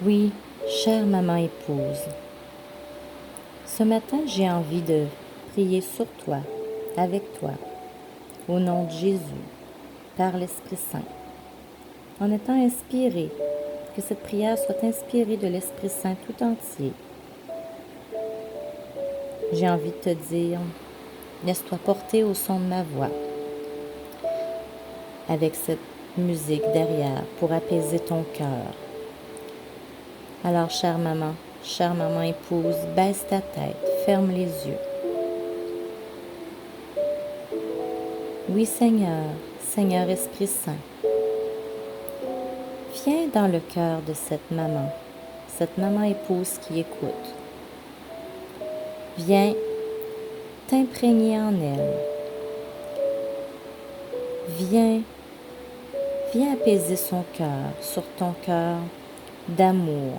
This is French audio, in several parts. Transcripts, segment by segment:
Oui, chère maman épouse, ce matin j'ai envie de prier sur toi, avec toi, au nom de Jésus, par l'Esprit Saint, en étant inspiré, que cette prière soit inspirée de l'Esprit Saint tout entier. J'ai envie de te dire, laisse-toi porter au son de ma voix, avec cette musique derrière pour apaiser ton cœur. Alors, chère maman épouse, baisse ta tête, ferme les yeux. Oui, Seigneur, Seigneur Esprit Saint, viens dans le cœur de cette maman épouse qui écoute. Viens t'imprégner en elle. Viens apaiser son cœur, sur ton cœur d'amour.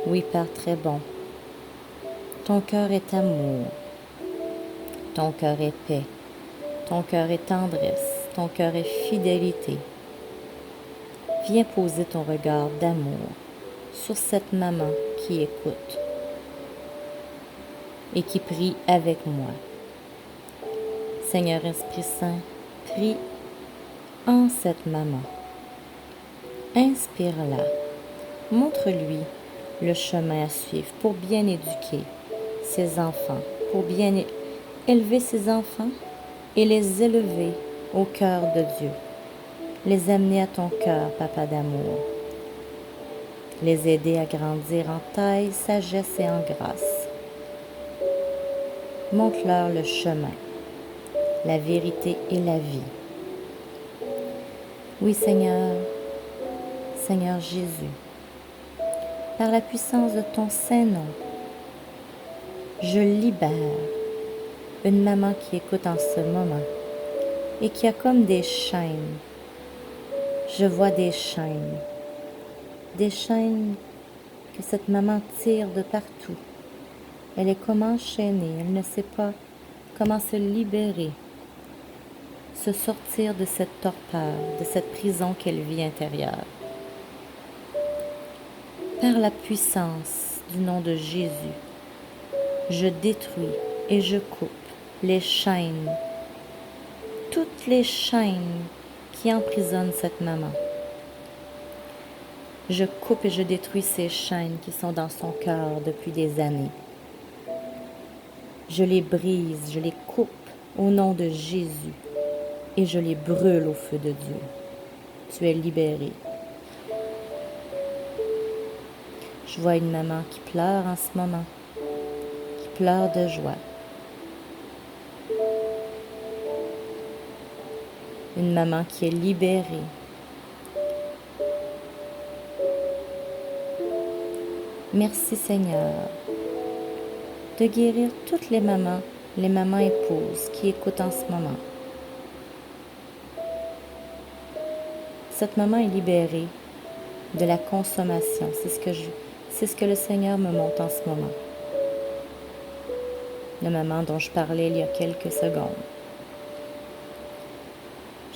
Oui, Père très bon, ton cœur est amour, ton cœur est paix, ton cœur est tendresse, ton cœur est fidélité. Viens poser ton regard d'amour sur cette maman qui écoute et qui prie avec moi. Seigneur Esprit Saint, prie en cette maman. Inspire-la. Montre-lui le chemin à suivre pour bien éduquer ses enfants, pour bien élever ses enfants et les élever au cœur de Dieu. Les amener à ton cœur, Papa d'amour. Les aider à grandir en taille, sagesse et en grâce. Montre-leur le chemin, la vérité et la vie. Oui, Seigneur, Seigneur Jésus, par la puissance de ton Saint-Nom, je libère une maman qui écoute en ce moment et qui a comme des chaînes. Je vois des chaînes que cette maman tire de partout. Elle est comme enchaînée, elle ne sait pas comment se libérer, se sortir de cette torpeur, de cette prison qu'elle vit intérieure. Par la puissance du nom de Jésus, je détruis et je coupe les chaînes, toutes les chaînes qui emprisonnent cette maman. Je coupe et je détruis ces chaînes qui sont dans son cœur depuis des années. Je les brise, je les coupe au nom de Jésus et je les brûle au feu de Dieu. Tu es libérée. Je vois une maman qui pleure en ce moment, qui pleure de joie. Une maman qui est libérée. Merci Seigneur de guérir toutes les mamans épouses qui écoutent en ce moment. Cette maman est libérée de la consommation. C'est ce que le Seigneur me montre en ce moment. La maman dont je parlais il y a quelques secondes.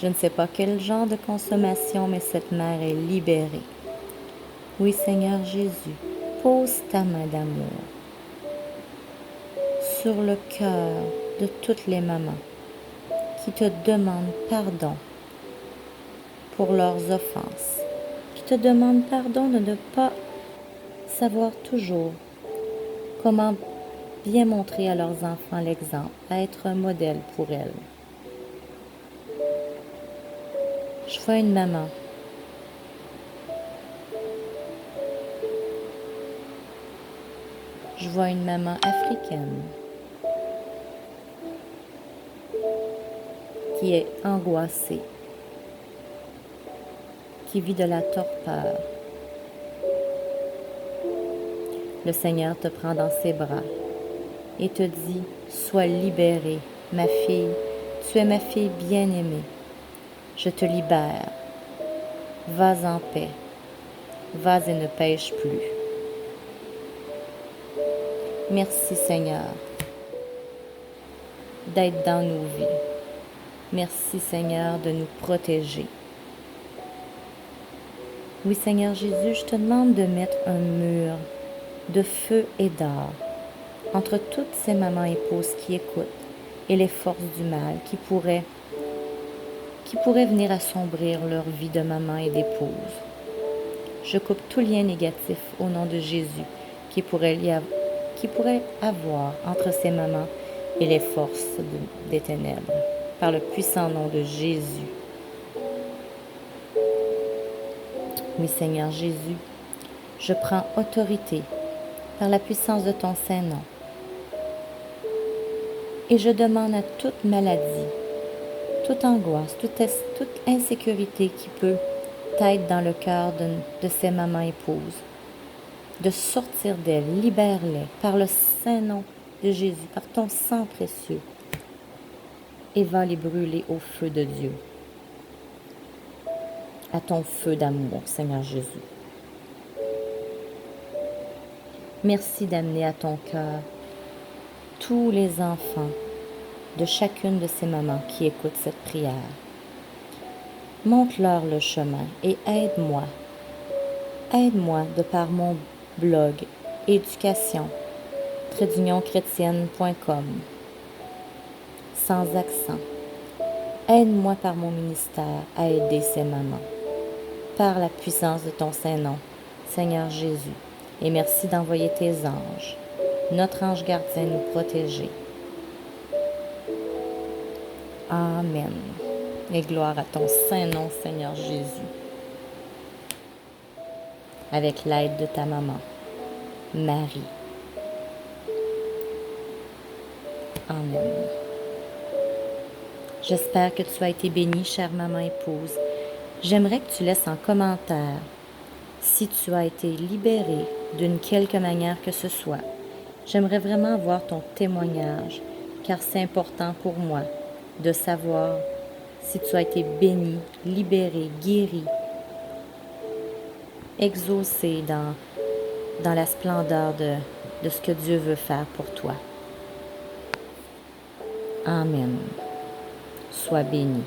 Je ne sais pas quel genre de consommation, mais cette mère est libérée. Oui, Seigneur Jésus, pose ta main d'amour sur le cœur de toutes les mamans qui te demandent pardon pour leurs offenses, qui te demandent pardon de ne pas savoir toujours comment bien montrer à leurs enfants l'exemple, à être un modèle pour elles. Je vois une maman africaine qui est angoissée, qui vit de la torpeur. Le Seigneur te prend dans ses bras et te dit, sois libérée, ma fille, tu es ma fille bien-aimée. Je te libère. Vas en paix. Vas et ne pêche plus. Merci Seigneur d'être dans nos vies. Merci Seigneur de nous protéger. Oui, Seigneur Jésus, je te demande de mettre un mur de feu et d'or entre toutes ces mamans épouses qui écoutent et les forces du mal qui pourraient venir assombrir leur vie de maman et d'épouse. Je coupe tout lien négatif au nom de Jésus qui pourrait avoir entre ces mamans et les forces des ténèbres, par le puissant nom de Jésus. Oui, Seigneur Jésus, je prends autorité par la puissance de ton Saint-Nom et je demande à toute maladie, toute angoisse, toute insécurité qui peut être dans le cœur de ces mamans épouses, de sortir d'elles, libère-les par le Saint-Nom de Jésus, par ton sang précieux, et va les brûler au feu de Dieu, à ton feu d'amour, Seigneur Jésus. Merci d'amener à ton cœur tous les enfants de chacune de ces mamans qui écoutent cette prière. Montre-leur le chemin et aide-moi. Aide-moi de par mon blog éducation-chrétienne.com sans accent. Aide-moi par mon ministère à aider ces mamans. Par la puissance de ton Saint-Nom, Seigneur Jésus. Et merci d'envoyer tes anges, notre ange gardien, nous protéger. Amen. Et gloire à ton Saint-Nom, Seigneur Jésus. Avec l'aide de ta maman, Marie. Amen. J'espère que tu as été bénie, chère maman épouse. J'aimerais que tu laisses en commentaire si tu as été libérée d'une quelque manière que ce soit. J'aimerais vraiment voir ton témoignage, car c'est important pour moi de savoir si tu as été bénie, libérée, guérie, exaucée dans la splendeur de ce que Dieu veut faire pour toi. Amen. Sois bénie.